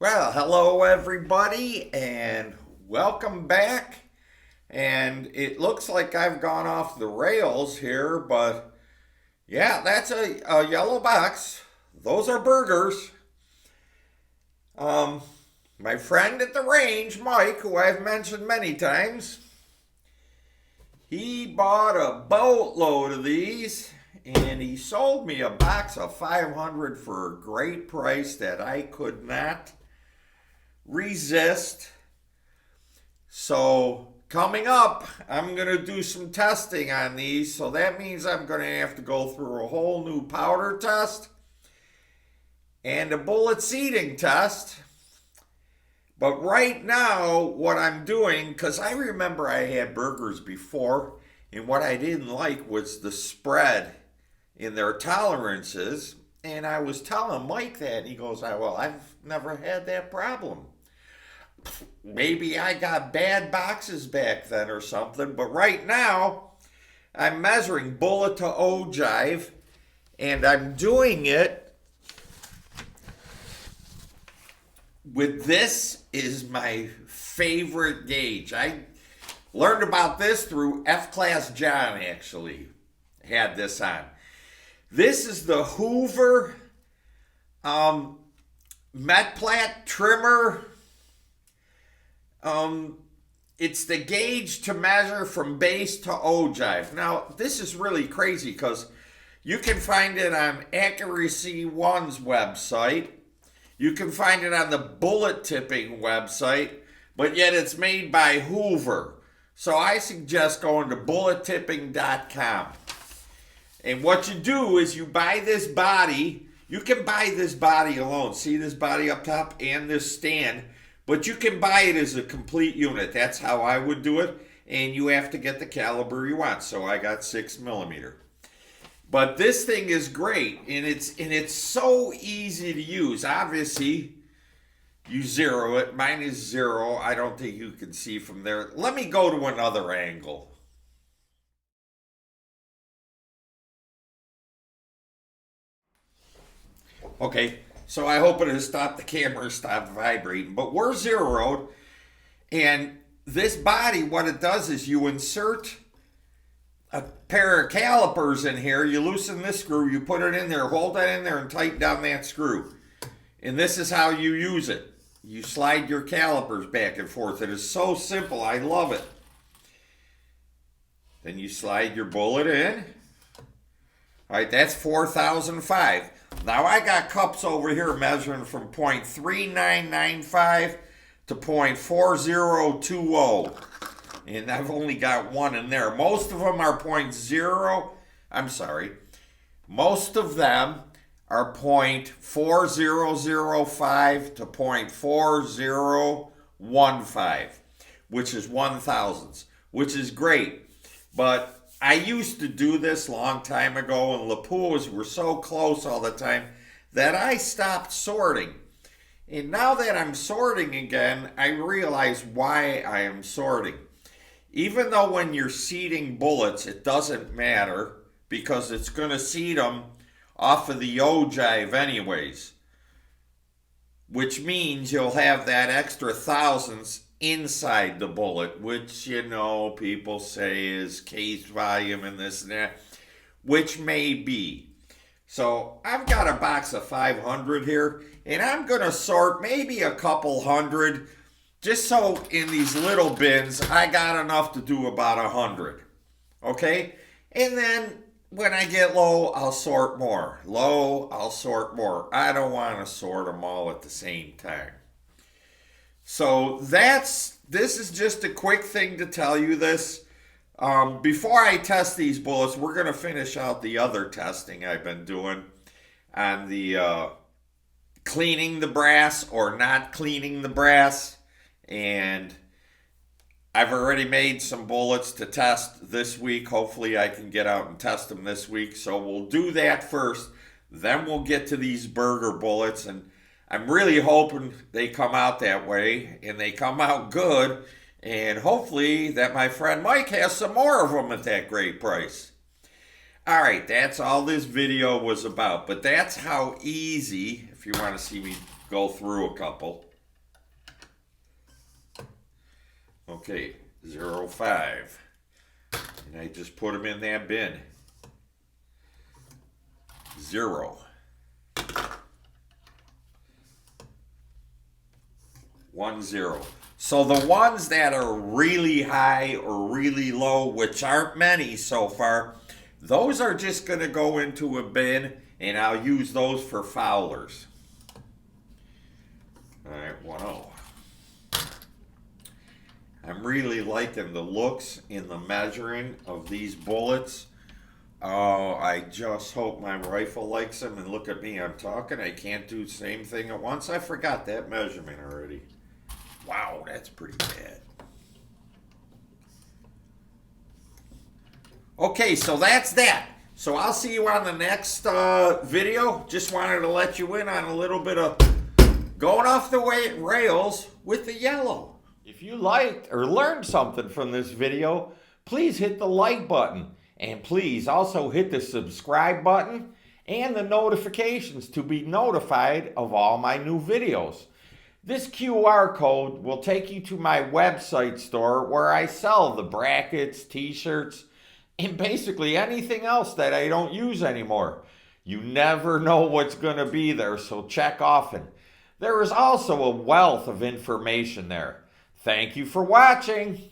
Well, hello everybody and welcome back. And it looks like I've gone off the rails here, but yeah, that's a yellow box. Those are burgers. Um, my friend at the range, Mike, who I've mentioned many times, he bought a boatload of these and he sold me a box of 500 for a great price that I could not resist. So coming up, I'm going to do some testing on these. So that means I'm going to have to go through a whole new powder test and a bullet seeding test. But right now, what I'm doing, because I remember I had burgers before, and what I didn't like was the spread in their tolerances. And I was telling Mike that, and he goes, well, I've never had that problem. Maybe I got bad boxes back then or something, but right now I'm measuring bullet to ogive, and I'm doing it with this is my favorite gauge. I learned about this through F-Class John, actually had this on. This is the Hoover Metplat trimmer. It's the gauge to measure from base to ogive. Now, this is really crazy because you can find it on Accuracy One's website. You can find it on the bullet tipping website, but yet it's made by Hoover. So I suggest going to bullettipping.com. And what you do is you buy this body. You can buy this body alone. See this body up top and this stand. But you can buy it as a complete unit. That's how I would do it. And you have to get the caliber you want. So I got 6mm. But this thing is great. And it's so easy to use. Obviously, you zero it. Mine is 0. I don't think you can see from there. Let me go to another angle. Okay. So I hope it has stopped the camera, stopped vibrating. But we're zeroed. And this body, what it does is you insert a pair of calipers in here. You loosen this screw. You put it in there. Hold that in there and tighten down that screw. And this is how you use it. You slide your calipers back and forth. It is so simple. I love it. Then you slide your bullet in. All right, that's 4,005. Now I got cups over here measuring from 0.3995 to 0.4020. And I've only got one in there. Most of them are Most of them are 0.4005 to 0.4015, which is 1,000ths, which is great. But I used to do this a long time ago, and Lapou's were so close all the time that I stopped sorting. And now that I'm sorting again, I realize why I am sorting. Even though when you're seeding bullets, it doesn't matter because it's going to seed them off of the ogive anyways, which means you'll have that extra thousandths inside the bullet, which, you know, people say is case volume and this and that, which may be. So I've got a box of 500 here, and I'm going to sort maybe a couple hundred, just so in these little bins, I got enough to do about 100. Okay? And then when I get low, I'll sort more. Low, I'll sort more. I don't want to sort them all at the same time. So this is just a quick thing to tell you this. Before I test these bullets, we're going to finish out the other testing I've been doing on the cleaning the brass or not cleaning the brass. And I've already made some bullets to test this week. Hopefully I can get out and test them this week. So we'll do that first. Then we'll get to these Berger bullets, and I'm really hoping they come out that way and they come out good, and hopefully that my friend Mike has some more of them at that great price. All right, that's all this video was about, but that's how easy, if you want to see me go through a couple, Okay, 0.5. And I just put them in that bin. 0. 1, 0. So the ones that are really high or really low, which aren't many so far, those are just going to go into a bin, and I'll use those for foulers. All right, 1-0. I'm really liking the looks in the measuring of these bullets. Oh, I just hope my rifle likes them. And look at me, I'm talking. I can't do the same thing at once. I forgot that measurement already. Wow, that's pretty bad. Okay, so that's that. So I'll see you on the next video. Just wanted to let you in on a little bit of going off the rails with the yellow. If you liked or learned something from this video, please hit the like button. And please also hit the subscribe button and the notifications to be notified of all my new videos. This QR code will take you to my website store where I sell the brackets, t-shirts, and basically anything else that I don't use anymore. You never know what's going to be there, so check often. There is also a wealth of information there. Thank you for watching.